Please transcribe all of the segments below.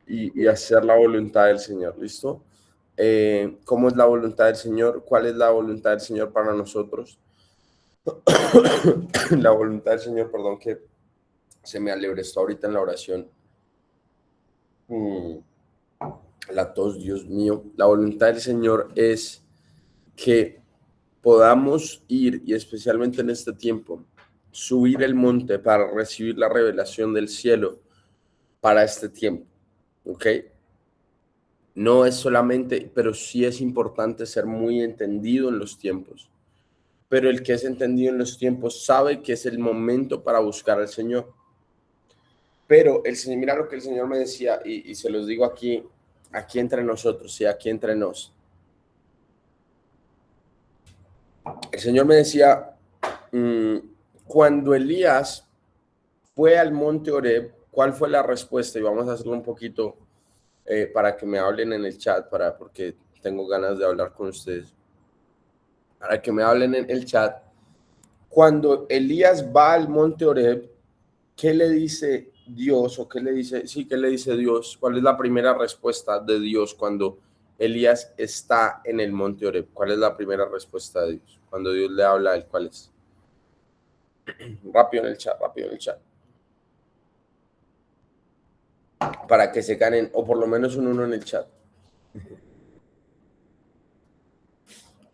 y hacer la voluntad del Señor, ¿listo? ¿Cómo es la voluntad del Señor? ¿Cuál es la voluntad del Señor para nosotros? La voluntad del Señor, perdón que se me alebrestó ahorita en la oración. La tos, Dios mío. La voluntad del Señor es que podamos ir, y especialmente en este tiempo, subir el monte para recibir la revelación del cielo para este tiempo, ¿ok? No es solamente, pero sí es importante ser muy entendido en los tiempos. Pero el que es entendido en los tiempos sabe que es el momento para buscar al Señor. Pero el Señor, mira lo que el Señor me decía, y se los digo aquí entre nosotros, sí, aquí entre nos. El Señor me decía, cuando Elías fue al monte Horeb, ¿cuál fue la respuesta? Y vamos a hacerlo un poquito para que me hablen en el chat, porque tengo ganas de hablar con ustedes. Para que me hablen en el chat. Cuando Elías va al monte Horeb, ¿qué le dice Dios? ¿O qué le dice? Sí, ¿qué le dice Dios? ¿Cuál es la primera respuesta de Dios cuando Elías está en el monte Horeb? ¿Cuál es la primera respuesta de Dios? Cuando Dios le habla a él, ¿cuál es? Rápido en el chat, rápido en el chat. Para que se ganen, o por lo menos un uno en el chat.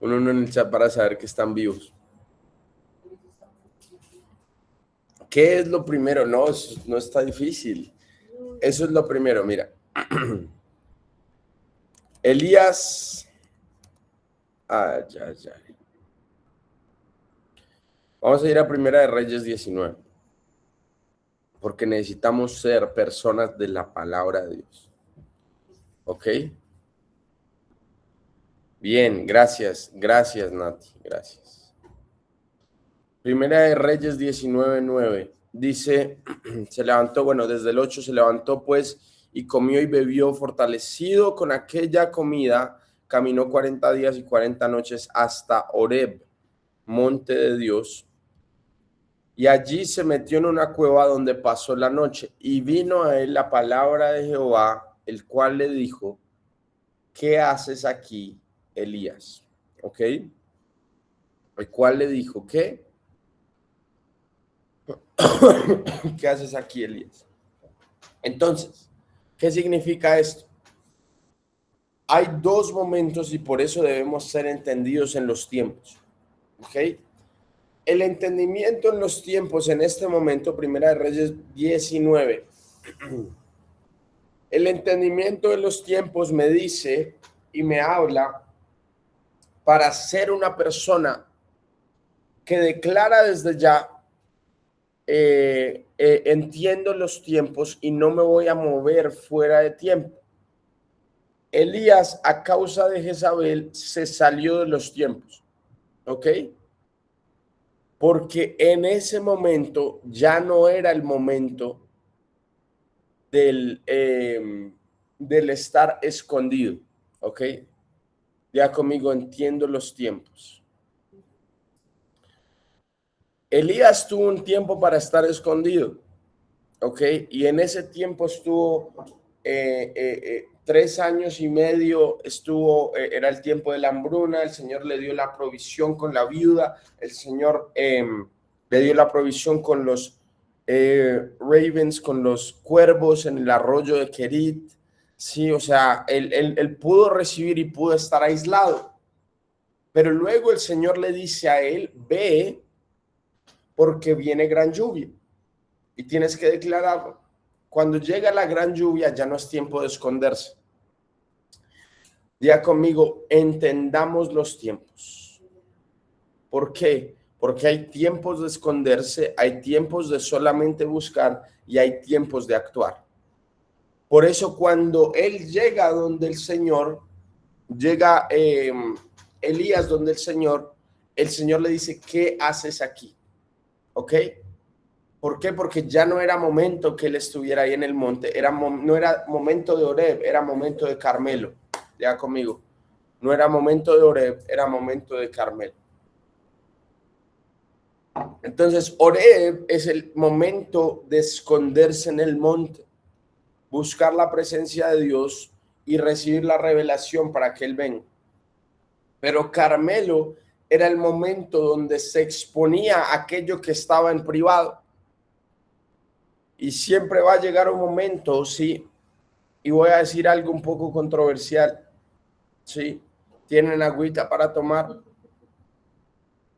Un uno en el chat para saber que están vivos. ¿Qué es lo primero? No, eso no está difícil. Eso es lo primero, mira. Elías. Ay, ay, ay. Vamos a ir a Primera de Reyes 19. Porque necesitamos ser personas de la palabra de Dios. ¿Ok? Bien, gracias. Gracias, Nati. Gracias. Primera de Reyes 19:9. Dice, se levantó, bueno, desde el 8 se levantó pues y comió y bebió, fortalecido con aquella comida, caminó 40 días y 40 noches hasta Horeb, monte de Dios, y allí se metió en una cueva donde pasó la noche, y vino a él la palabra de Jehová, el cual le dijo, ¿qué haces aquí, Elías? ¿Ok? El cual le dijo, ¿qué? ¿Qué haces aquí, Elías? Entonces, ¿qué significa esto? Hay dos momentos y por eso debemos ser entendidos en los tiempos. ¿Ok? El entendimiento en los tiempos en este momento, Primera de Reyes 19. El entendimiento de los tiempos me dice y me habla para ser una persona que declara desde ya, entiendo los tiempos y no me voy a mover fuera de tiempo. Elías, a causa de Jezabel, se salió de los tiempos, ¿ok? Porque en ese momento ya no era el momento del estar escondido, ¿ok? Ya conmigo, entiendo los tiempos. Elías tuvo un tiempo para estar escondido, ¿ok? Y en ese tiempo estuvo 3 años y medio, era el tiempo de la hambruna, el Señor le dio la provisión con la viuda, el Señor le dio la provisión con los ravens, con los cuervos en el arroyo de Kerit, sí, o sea, él pudo recibir y pudo estar aislado, pero luego el Señor le dice a él, ve, porque viene gran lluvia. Y tienes que declararlo. Cuando llega la gran lluvia, ya no es tiempo de esconderse. Diga conmigo, entendamos los tiempos. ¿Por qué? Porque hay tiempos de esconderse, hay tiempos de solamente buscar y hay tiempos de actuar. Por eso cuando él llega donde el Señor, llega Elías donde el Señor le dice, ¿qué haces aquí? ¿Ok? ¿Por qué? Porque ya no era momento que él estuviera ahí en el monte, no era momento de Horeb, era momento de Carmelo. Ya conmigo, no era momento de Horeb, era momento de Carmelo. Entonces, Horeb es el momento de esconderse en el monte, buscar la presencia de Dios y recibir la revelación para que Él venga. Pero Carmelo era el momento donde se exponía aquello que estaba en privado. Y siempre va a llegar un momento, sí, y voy a decir algo un poco controversial, sí, ¿tienen agüita para tomar?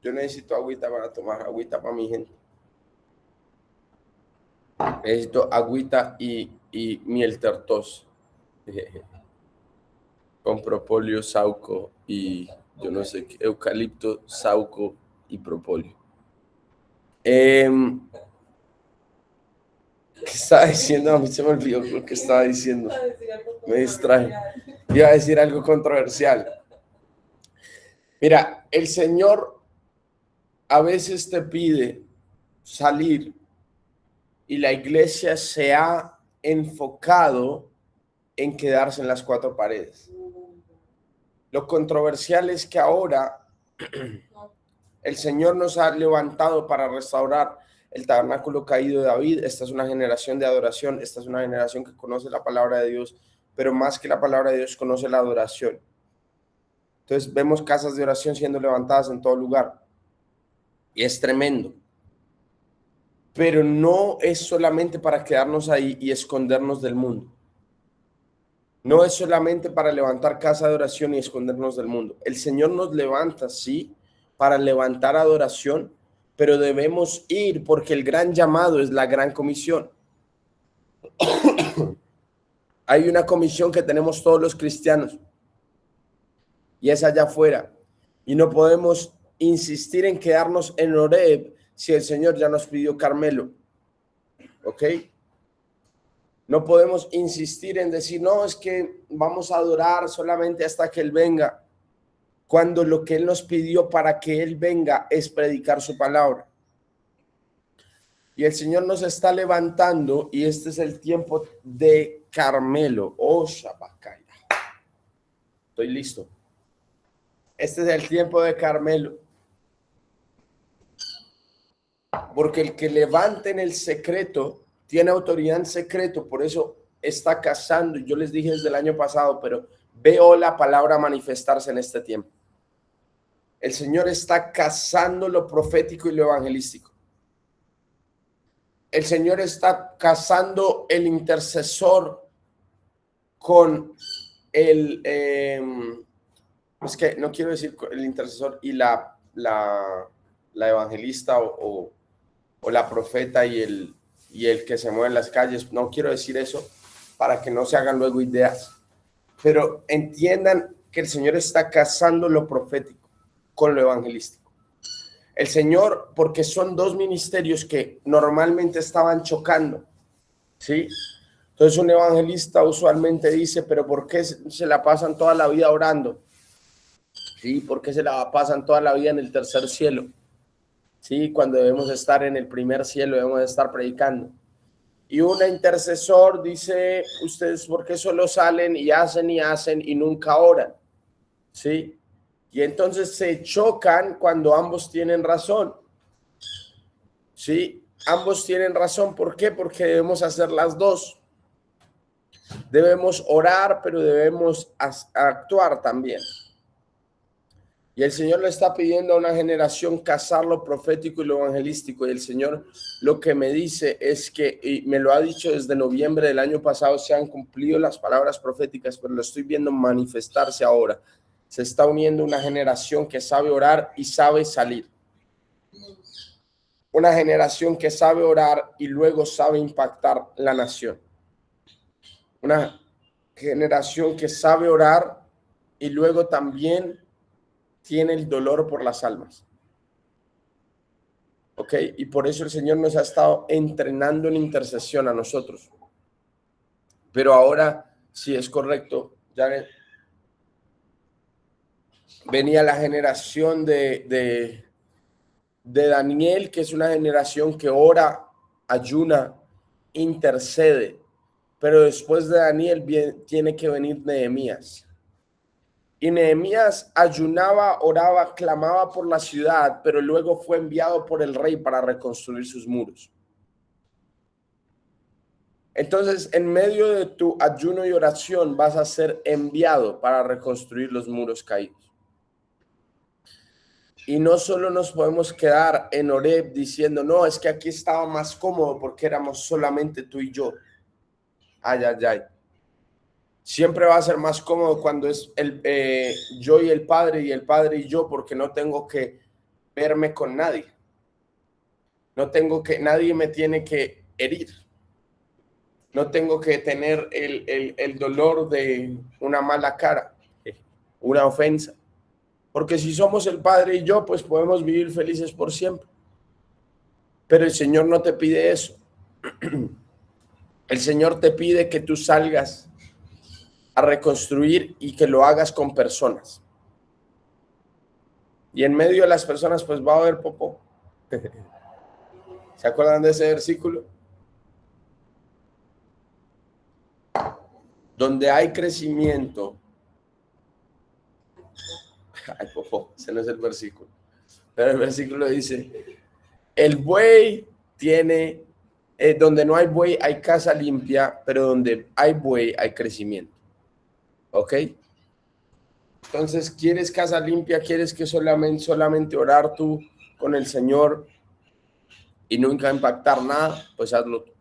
Yo necesito agüita para tomar, agüita para mi gente. Necesito agüita y miel tertos. Con propóleo, sauco y yo no sé qué, eucalipto, sauco y propóleo. ¿Qué estaba diciendo? A mí se me olvidó lo que estaba diciendo. Me distraje. Iba a decir algo controversial. Mira, el Señor a veces te pide salir y la iglesia se ha enfocado en quedarse en las cuatro paredes. Lo controversial es que ahora el Señor nos ha levantado para restaurar el tabernáculo caído de David. Esta es una generación de adoración, esta es una generación que conoce la palabra de Dios, pero más que la palabra de Dios conoce la adoración. Entonces vemos casas de oración siendo levantadas en todo lugar y es tremendo. Pero no es solamente para quedarnos ahí y escondernos del mundo. No es solamente para levantar casa de oración y escondernos del mundo. El Señor nos levanta, sí, para levantar adoración, pero debemos ir porque el gran llamado es la gran comisión. Hay una comisión que tenemos todos los cristianos y es allá afuera. Y no podemos insistir en quedarnos en Horeb si el Señor ya nos pidió Carmelo. ¿Ok? No podemos insistir en decir, no, es que vamos a adorar solamente hasta que Él venga, cuando lo que Él nos pidió para que Él venga es predicar su palabra. Y el Señor nos está levantando y este es el tiempo de Carmelo. Oh, Shabakaya. Estoy listo. Este es el tiempo de Carmelo. Porque el que levante en el secreto tiene autoridad en secreto, por eso está cazando. Yo les dije desde el año pasado, pero veo la palabra manifestarse en este tiempo. El Señor está cazando lo profético y lo evangelístico. El Señor está cazando el intercesor con el, es que no quiero decir el intercesor y la evangelista o la profeta y el que se mueve en las calles. No quiero decir eso para que no se hagan luego ideas, pero entiendan que el Señor está casando lo profético con lo evangelístico. El Señor, porque son dos ministerios que normalmente estaban chocando, ¿sí? Entonces un evangelista usualmente dice, pero ¿por qué se la pasan toda la vida orando? ¿Sí? ¿Por qué se la pasan toda la vida en el tercer cielo? Sí, cuando debemos estar en el primer cielo, debemos estar predicando. Y un intercesor dice, ustedes, ¿por qué solo salen y hacen y nunca oran? Sí. Y entonces se chocan cuando ambos tienen razón. Sí, ambos tienen razón. ¿Por qué? Porque debemos hacer las dos. Debemos orar, pero debemos actuar también. Y el Señor le está pidiendo a una generación cazar lo profético y lo evangelístico. Y el Señor lo que me dice es que, y me lo ha dicho desde noviembre del año pasado, se han cumplido las palabras proféticas, pero lo estoy viendo manifestarse ahora. Se está uniendo una generación que sabe orar y sabe salir. Una generación que sabe orar y luego sabe impactar la nación. Una generación que sabe orar y luego también tiene el dolor por las almas. ¿Ok? Y por eso el Señor nos ha estado entrenando en intercesión a nosotros. Pero ahora, sí es correcto, ya venía la generación de Daniel, que es una generación que ora, ayuna, intercede. Pero después de Daniel tiene que venir Nehemías. Y Nehemías ayunaba, oraba, clamaba por la ciudad, pero luego fue enviado por el rey para reconstruir sus muros. Entonces, en medio de tu ayuno y oración vas a ser enviado para reconstruir los muros caídos. Y no solo nos podemos quedar en Horeb diciendo, no, es que aquí estaba más cómodo porque éramos solamente tú y yo. Ay, ay, ay. Siempre va a ser más cómodo cuando es yo y el Padre y yo, porque no tengo que verme con nadie. Nadie me tiene que herir. No tengo que tener el dolor de una mala cara, una ofensa. Porque si somos el Padre y yo, pues podemos vivir felices por siempre. Pero el Señor no te pide eso. El Señor te pide que tú salgas a reconstruir y que lo hagas con personas. Y en medio de las personas, pues va a haber popó. ¿Se acuerdan de ese versículo? Donde hay crecimiento. Ay, popó, ese no es el versículo. Pero el versículo dice, el buey tiene, donde no hay buey hay casa limpia, pero donde hay buey hay crecimiento. ¿Ok? Entonces, ¿quieres casa limpia? ¿Quieres que solamente orar tú con el Señor y nunca impactar nada? Pues hazlo tú.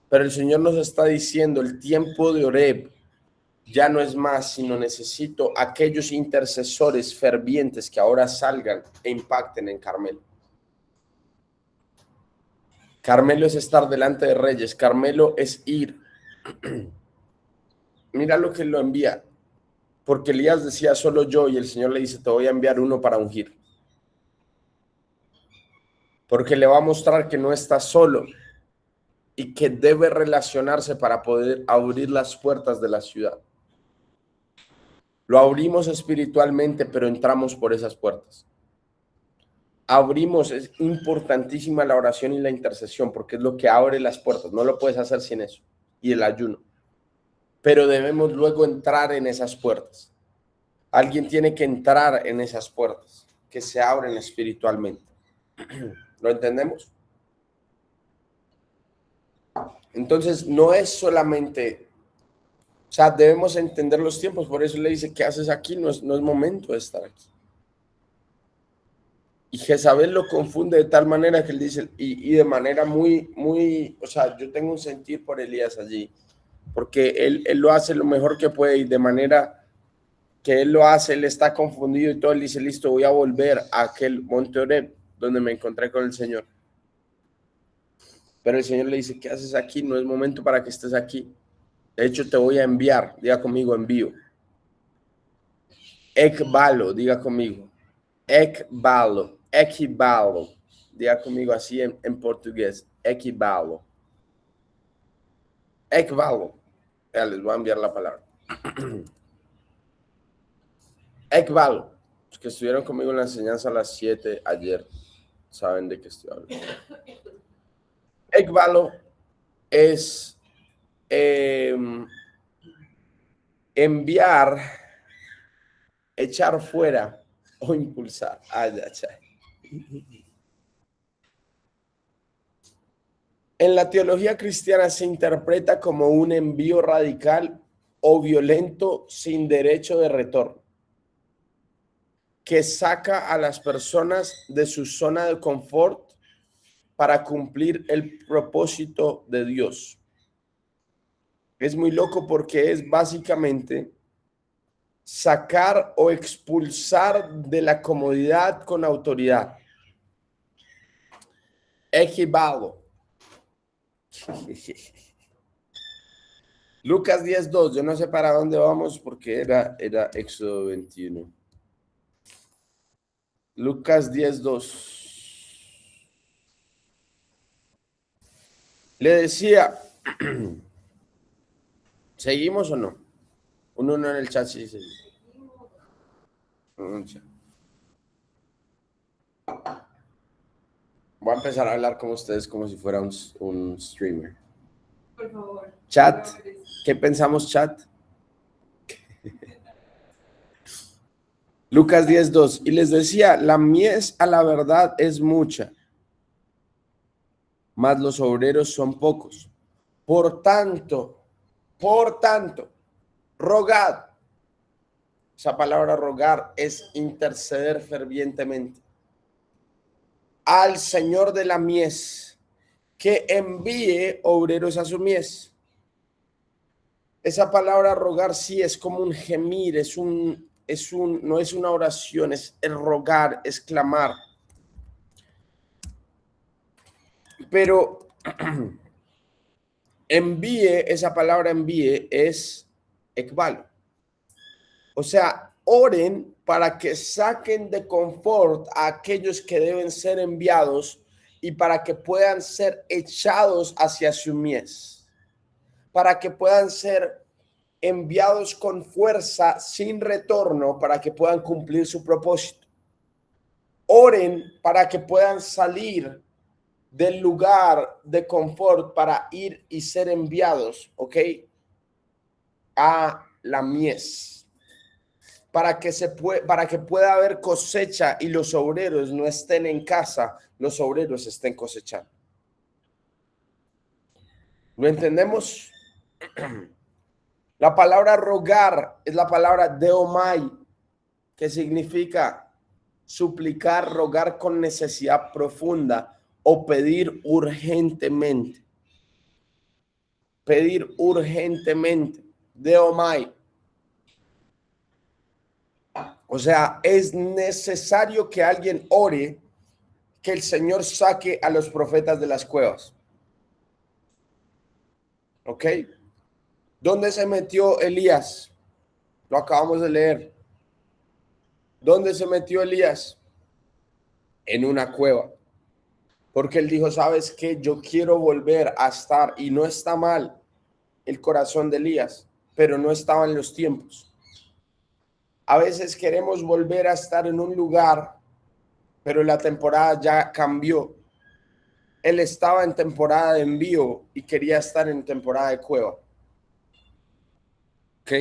Pero el Señor nos está diciendo, el tiempo de Horeb ya no es más, sino necesito aquellos intercesores fervientes que ahora salgan e impacten en Carmelo. Carmelo es estar delante de reyes. Carmelo es ir. Mira lo que lo envía. Porque Elías decía solo yo y el Señor le dice, te voy a enviar uno para ungir. Porque le va a mostrar que no está solo y que debe relacionarse para poder abrir las puertas de la ciudad. Lo abrimos espiritualmente, pero entramos por esas puertas. Abrimos, es importantísima la oración y la intercesión, porque es lo que abre las puertas. No lo puedes hacer sin eso. Y el ayuno. Pero debemos luego entrar en esas puertas. Alguien tiene que entrar en esas puertas que se abren espiritualmente. ¿Lo entendemos? Entonces, no es solamente, o sea, debemos entender los tiempos. Por eso le dice, ¿qué haces aquí? No es momento de estar aquí. Y Jezabel lo confunde de tal manera que él dice, y de manera muy, o sea, yo tengo un sentir por Elías allí, porque él lo hace lo mejor que puede y de manera que él lo hace, él está confundido y todo, él dice, listo, voy a volver a aquel monte Horeb donde me encontré con el Señor. Pero el Señor le dice, ¿qué haces aquí? No es momento para que estés aquí. De hecho, te voy a enviar. Diga conmigo, envío. Ekbalo, diga conmigo. Ekbalo, ekibalo. Diga conmigo así en portugués. Ekibalo. Ekbalo. Ya les voy a enviar la palabra. Ekbalo. Los que estuvieron conmigo en la enseñanza a las 7 ayer saben de qué estoy hablando. Ekbalo es enviar, echar fuera o impulsar. En la teología cristiana se interpreta como un envío radical o violento sin derecho de retorno, que saca a las personas de su zona de confort para cumplir el propósito de Dios. Es muy loco porque es básicamente sacar o expulsar de la comodidad con autoridad. Equivalo. Lucas 10:2, yo no sé para dónde vamos porque era Éxodo 21. Lucas 10:2. Le decía, ¿seguimos o no? Uno en el chat sí dice. Voy a empezar a hablar con ustedes como si fuera un streamer. Por favor. Chat, ¿qué pensamos, chat? Lucas 10:2. Y les decía, la mies a la verdad es mucha, mas los obreros son pocos. Por tanto, rogad. Esa palabra rogar es interceder fervientemente al Señor de la mies que envíe obreros a su mies. Esa palabra rogar sí es como un gemir, no es una oración, es el rogar, es clamar. Pero envíe, esa palabra envíe es ekbalo. O sea, oren para que saquen de confort a aquellos que deben ser enviados y para que puedan ser echados hacia su mies, para que puedan ser enviados con fuerza sin retorno, para que puedan cumplir su propósito. Oren para que puedan salir del lugar de confort para ir y ser enviados, ¿ok? A la mies. Para que pueda haber cosecha y los obreros no estén en casa, los obreros estén cosechando. ¿Lo entendemos? La palabra rogar es la palabra deomai, que significa suplicar, rogar con necesidad profunda o pedir urgentemente. Pedir urgentemente. Deomai. O sea, es necesario que alguien ore que el Señor saque a los profetas de las cuevas. ¿Ok? ¿Dónde se metió Elías? Lo acabamos de leer. ¿Dónde se metió Elías? En una cueva. Porque él dijo, ¿sabes qué? Yo quiero volver a estar, y no está mal el corazón de Elías, pero no estaba en los tiempos. A veces queremos volver a estar en un lugar, pero la temporada ya cambió. Él estaba en temporada de envío y quería estar en temporada de cueva. ¿Ok?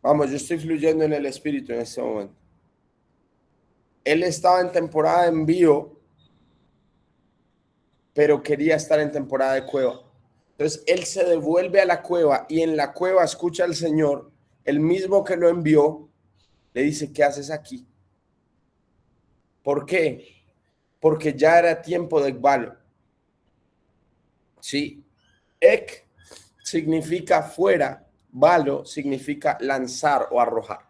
Vamos, yo estoy fluyendo en el espíritu en este momento. Él estaba en temporada de envío, pero quería estar en temporada de cueva. Entonces, él se devuelve a la cueva y en la cueva escucha al Señor, el mismo que lo envió, le dice, ¿qué haces aquí? ¿Por qué? Porque ya era tiempo de ekbalo. Sí, ek significa fuera, balo significa lanzar o arrojar.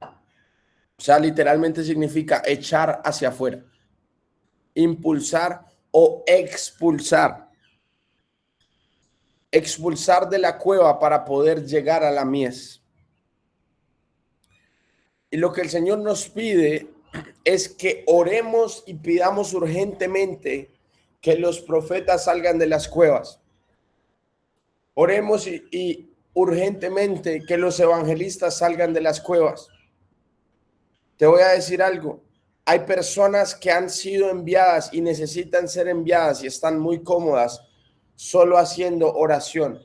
O sea, literalmente significa echar hacia afuera, impulsar o expulsar. Expulsar de la cueva para poder llegar a la mies. Y lo que el Señor nos pide es que oremos y pidamos urgentemente que los profetas salgan de las cuevas. Oremos y urgentemente que los evangelistas salgan de las cuevas. Te voy a decir algo. Hay personas que han sido enviadas y necesitan ser enviadas y están muy cómodas solo haciendo oración.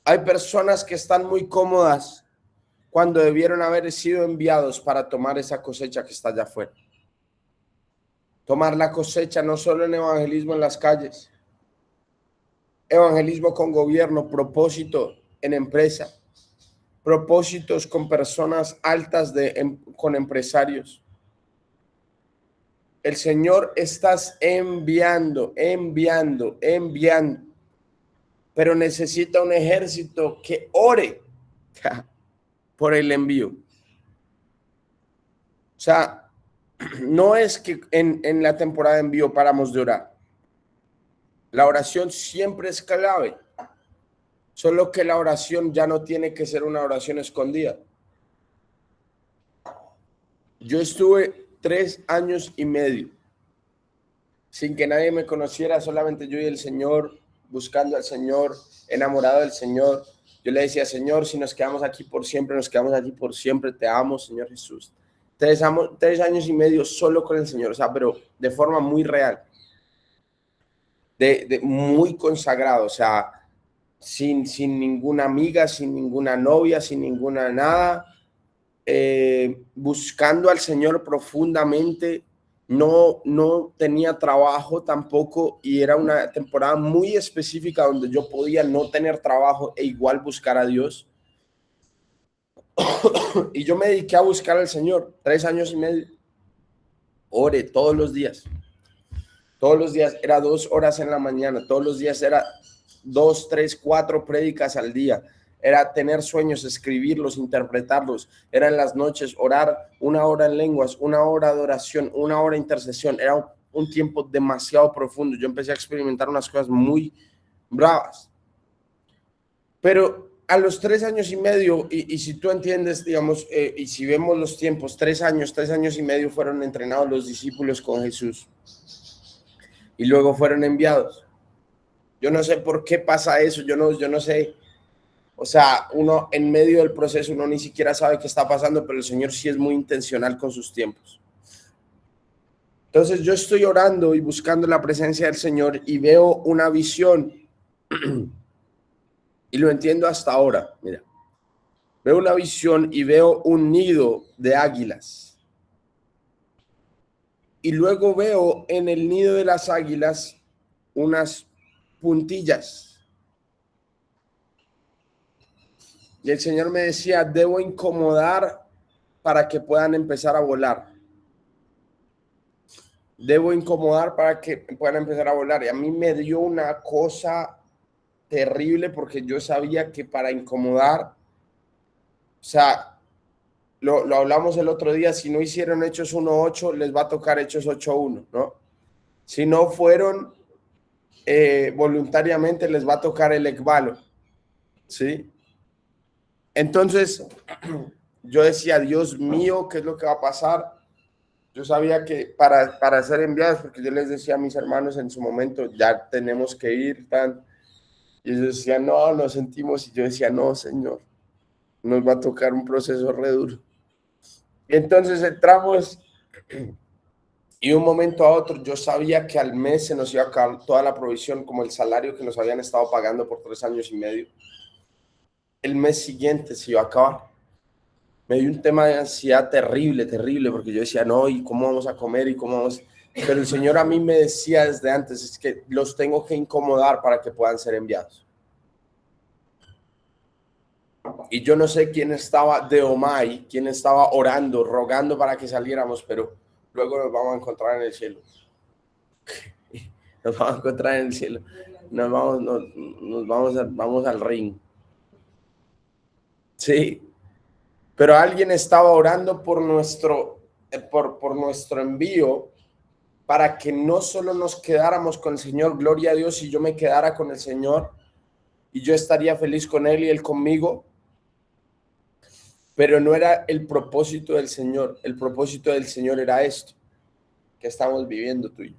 Hay personas que están muy cómodas cuando debieron haber sido enviados para tomar esa cosecha que está allá afuera. Tomar la cosecha no solo en evangelismo en las calles, evangelismo con gobierno, propósito en empresa, propósitos con personas altas con empresarios. El Señor estás enviando, pero necesita un ejército que ore por el envío. O sea, no es que en la temporada de envío paramos de orar. La oración siempre es clave. Solo que la oración ya no tiene que ser una oración escondida. Yo estuve 3 años y medio sin que nadie me conociera, solamente yo y el Señor, buscando al Señor, enamorado del Señor. Yo le decía, Señor, si nos quedamos aquí por siempre, nos quedamos aquí por siempre. Te amo, Señor Jesús. 3 años y medio solo con el Señor, o sea, pero de forma muy real, muy consagrado, o sea, sin ninguna amiga, sin ninguna novia, sin ninguna nada, buscando al Señor profundamente, no tenía trabajo tampoco y era una temporada muy específica donde yo podía no tener trabajo e igual buscar a Dios. Y yo me dediqué a buscar al Señor 3 años y medio. Oré todos los días. Todos los días era 2 horas en la mañana. Todos los días era 2, 3, 4 prédicas al día. Era tener sueños, escribirlos, interpretarlos. Era en las noches orar 1 hora en lenguas, 1 hora de oración, 1 hora de intercesión. Era un tiempo demasiado profundo. Yo empecé a experimentar unas cosas muy bravas. Pero a los 3 años y medio, y si tú entiendes, digamos, y si vemos los tiempos, 3 años y medio fueron entrenados los discípulos con Jesús y luego fueron enviados. Yo no sé por qué pasa eso, yo no sé, o sea, uno en medio del proceso, uno ni siquiera sabe qué está pasando, pero el Señor sí es muy intencional con sus tiempos. Entonces yo estoy orando y buscando la presencia del Señor y veo una visión y lo entiendo hasta ahora, mira. Veo una visión y veo un nido de águilas. Y luego veo en el nido de las águilas unas puntillas. Y el Señor me decía, debo incomodar para que puedan empezar a volar. Debo incomodar para que puedan empezar a volar. Y a mí me dio una cosa terrible porque yo sabía que para incomodar, o sea, lo hablamos el otro día, si no hicieron Hechos 1:8, les va a tocar Hechos 8:1, ¿no? Si no fueron voluntariamente, les va a tocar el ekbalo, ¿sí? Entonces, yo decía, Dios mío, ¿qué es lo que va a pasar? Yo sabía que para ser enviados, porque yo les decía a mis hermanos en su momento, ya tenemos que ir, y ellos decían, no, nos sentimos, y yo decía, no, Señor, nos va a tocar un proceso re duro. Y entonces entramos y de un momento a otro yo sabía que al mes se nos iba a acabar toda la provisión, como el salario que nos habían estado pagando por 3 años y medio. El mes siguiente se iba a acabar. Me dio un tema de ansiedad terrible, terrible, porque yo decía, no, ¿y cómo vamos a comer? ¿Y cómo vamos? Pero el Señor a mí me decía desde antes, es que los tengo que incomodar para que puedan ser enviados. Y yo no sé quién estaba de Omai, quién estaba orando, rogando para que saliéramos, pero luego nos vamos a encontrar en el cielo. Nos vamos a encontrar en el cielo. Vamos al ring. Sí, pero alguien estaba orando por nuestro envío para que no solo nos quedáramos con el Señor, gloria a Dios, y yo me quedara con el Señor y yo estaría feliz con Él y Él conmigo, pero no era el propósito del Señor. El propósito del Señor era esto que estamos viviendo tú y yo.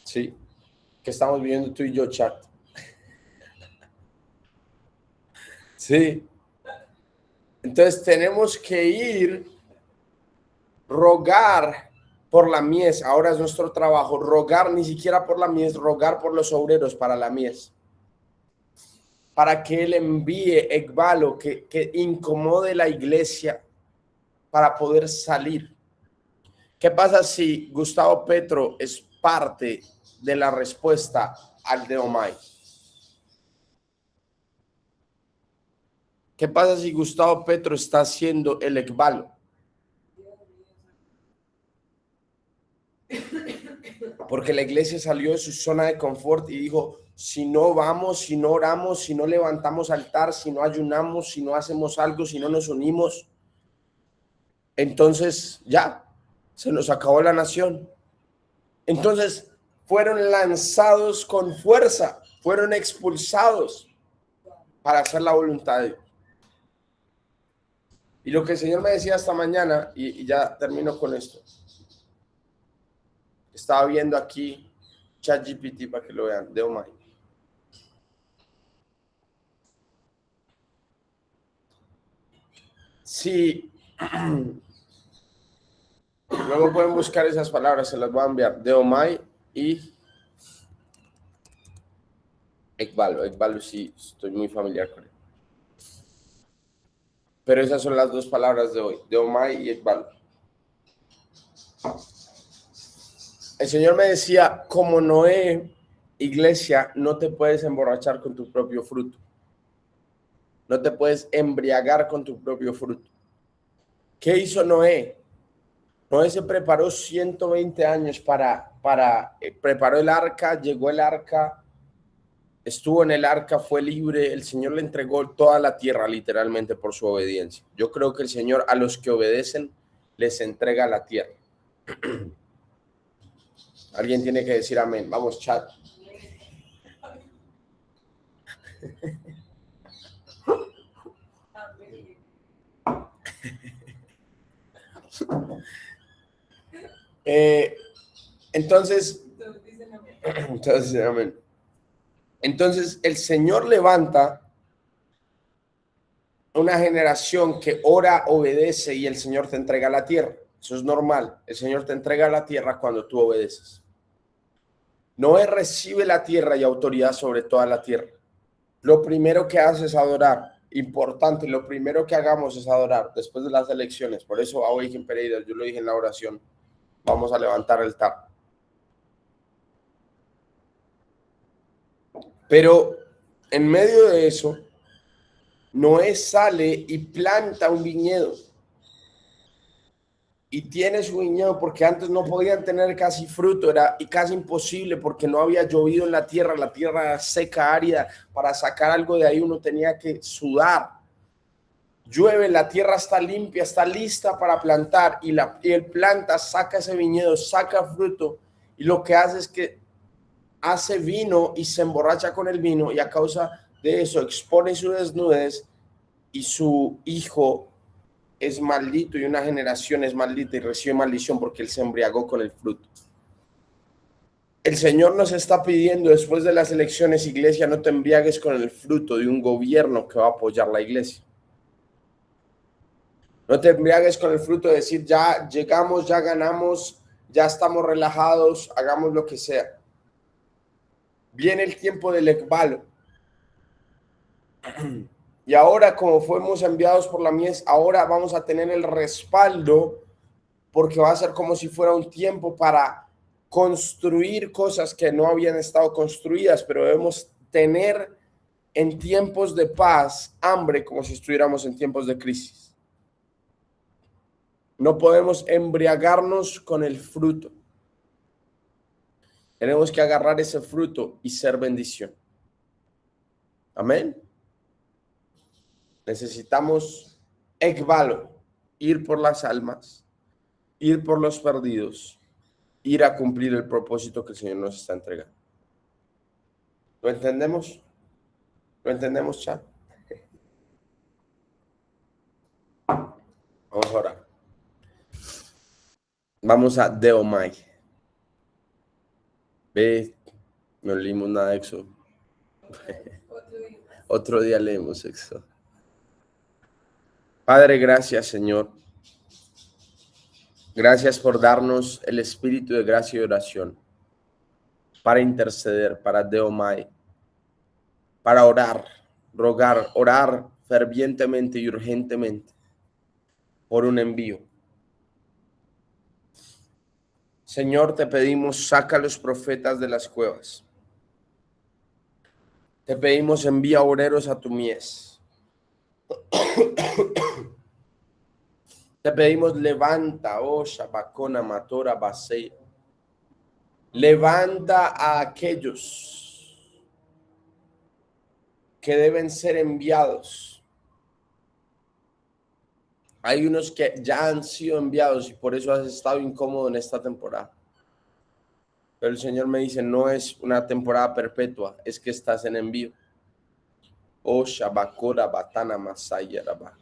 Sí, que estamos viviendo tú y yo, chat. Sí. Entonces tenemos que ir, rogar por la mies. Ahora es nuestro trabajo, rogar ni siquiera por la mies, rogar por los obreros para la mies. Para que Él envíe ekbalo, que incomode la iglesia para poder salir. ¿Qué pasa si Gustavo Petro es parte de la respuesta al de Omai? ¿Qué pasa si Gustavo Petro está haciendo el ekbalo? Porque la iglesia salió de su zona de confort y dijo, si no vamos, si no oramos, si no levantamos altar, si no ayunamos, si no hacemos algo, si no nos unimos, entonces ya, se nos acabó la nación. Entonces fueron lanzados con fuerza, fueron expulsados para hacer la voluntad de Dios. Y lo que el Señor me decía esta mañana, y ya termino con esto. Estaba viendo aquí ChatGPT para que lo vean, de Omai. Sí, luego pueden buscar esas palabras, se las voy a enviar, de Omai y ekbalo. Ekbalo sí, estoy muy familiar con él. Pero esas son las dos palabras de hoy, de Omai y ekbalo. El Señor me decía, como Noé, iglesia, no te puedes emborrachar con tu propio fruto. No te puedes embriagar con tu propio fruto. ¿Qué hizo Noé? Noé se preparó 120 años preparó el arca, llegó el arca, estuvo en el arca, fue libre. El Señor le entregó toda la tierra literalmente por su obediencia. Yo creo que el Señor a los que obedecen les entrega la tierra. Alguien tiene que decir amén. Vamos, chat. Entonces, amén. Entonces, el Señor levanta una generación que ora, obedece y el Señor te entrega la tierra. Eso es normal. El Señor te entrega la tierra cuando tú obedeces. Noé recibe la tierra y autoridad sobre toda la tierra. Lo primero que hace es adorar. Importante, lo primero que hagamos es adorar después de las elecciones. Por eso hoy en Pereira, yo lo dije en la oración, vamos a levantar el altar. Pero en medio de eso, Noé sale y planta un viñedo. Y tiene su viñedo porque antes no podían tener casi fruto, era casi imposible porque no había llovido en la tierra era seca, árida. Para sacar algo de ahí uno tenía que sudar. Llueve, la tierra está limpia, está lista para plantar y él planta, saca ese viñedo, saca fruto y lo que hace es que hace vino y se emborracha con el vino y a causa de eso expone su desnudez y su hijo es maldito y una generación es maldita y recibe maldición porque él se embriagó con el fruto. El Señor nos está pidiendo después de las elecciones, iglesia, no te embriagues con el fruto de un gobierno que va a apoyar la iglesia. No te embriagues con el fruto de decir, ya llegamos, ya ganamos, ya estamos relajados, hagamos lo que sea. Viene el tiempo del ekbalo. Y ahora, como fuimos enviados por la mies, ahora vamos a tener el respaldo porque va a ser como si fuera un tiempo para construir cosas que no habían estado construidas, pero debemos tener en tiempos de paz hambre como si estuviéramos en tiempos de crisis. No podemos embriagarnos con el fruto. Tenemos que agarrar ese fruto y ser bendición. Amén. Necesitamos ekbalo, ir por las almas, ir por los perdidos, ir a cumplir el propósito que el Señor nos está entregando. ¿Lo entendemos? ¿Lo entendemos, chat? Vamos a orar. Vamos a Deomai. Ve, no leímos nada de Éxodo. Otro día leemos Éxodo. Padre, gracias, Señor. Gracias por darnos el espíritu de gracia y oración para interceder, para Deomai, para orar, rogar, orar fervientemente y urgentemente por un envío. Señor, te pedimos, saca a los profetas de las cuevas. Te pedimos, envía obreros a tu mies. Te pedimos, levanta, oh Shabakona Matora Basei. Levanta a aquellos que deben ser enviados. Hay unos que ya han sido enviados y por eso has estado incómodo en esta temporada. Pero el Señor me dice, no es una temporada perpetua, es que estás en envío. Oh Shabakora Batana Masaya Rabá.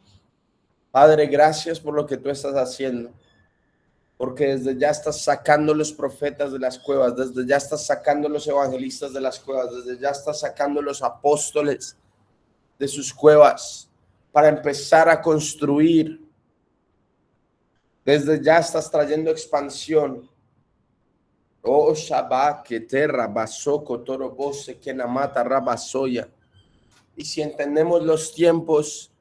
Padre, gracias por lo que tú estás haciendo. Porque desde ya estás sacando los profetas de las cuevas, desde ya estás sacando los evangelistas de las cuevas, desde ya estás sacando los apóstoles de sus cuevas para empezar a construir. Desde ya estás trayendo expansión. Oh Shabbat, que terra, basoko, toro, bose, que namata, rabasoya. Y si entendemos los tiempos,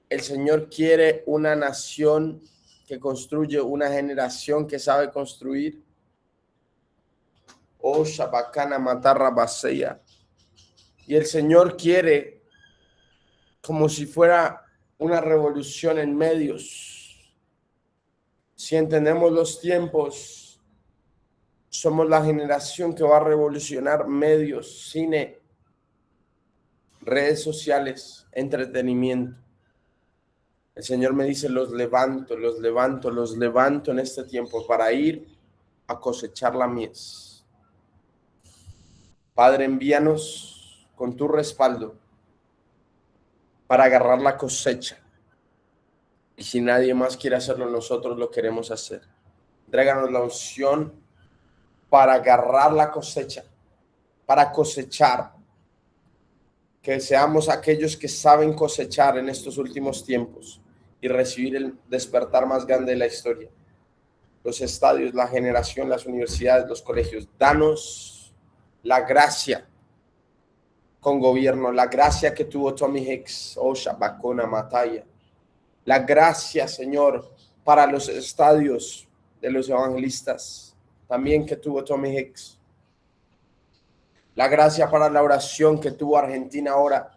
el Señor quiere una nación que construye, una generación que sabe construir. Oh, Shabakana Matarra Baseya. Y el Señor quiere, como si fuera una revolución en medios. Si entendemos los tiempos, somos la generación que va a revolucionar medios, cine, redes sociales, entretenimiento. El Señor me dice, los levanto, los levanto, los levanto en este tiempo para ir a cosechar la mies. Padre, envíanos con tu respaldo para agarrar la cosecha. Y si nadie más quiere hacerlo, nosotros lo queremos hacer. Tráiganos la unción para agarrar la cosecha, para cosechar. Que seamos aquellos que saben cosechar en estos últimos tiempos y recibir el despertar más grande de la historia. Los estadios, la generación, las universidades, los colegios. Danos la gracia con gobierno, la gracia que tuvo Tommy Hicks, Osha, Bacona, Mataya. La gracia, Señor, para los estadios de los evangelistas, también que tuvo Tommy Hicks. La gracia para la oración que tuvo Argentina ahora.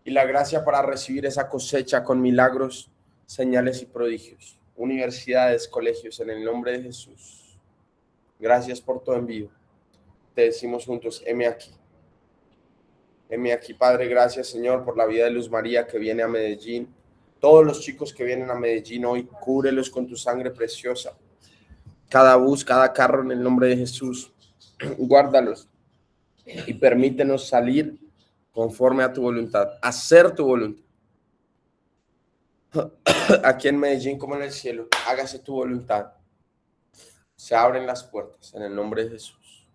Y la gracia para recibir esa cosecha con milagros, señales y prodigios. Universidades, colegios, en el nombre de Jesús. Gracias por tu envío. Te decimos juntos, heme aquí. Heme aquí, Padre. Gracias, Señor, por la vida de Luz María que viene a Medellín. Todos los chicos que vienen a Medellín hoy, cúbrelos con tu sangre preciosa. Cada bus, cada carro, en el nombre de Jesús. Guárdalos y permítenos salir conforme a tu voluntad, hacer tu voluntad. Aquí en Medellín como en el cielo, hágase tu voluntad. Se abren las puertas en el nombre de Jesús.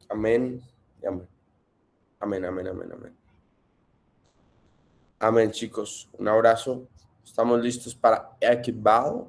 Amén y amén. Amén, amén, amén, amén. Amén, chicos. Un abrazo. Estamos listos para Equibal.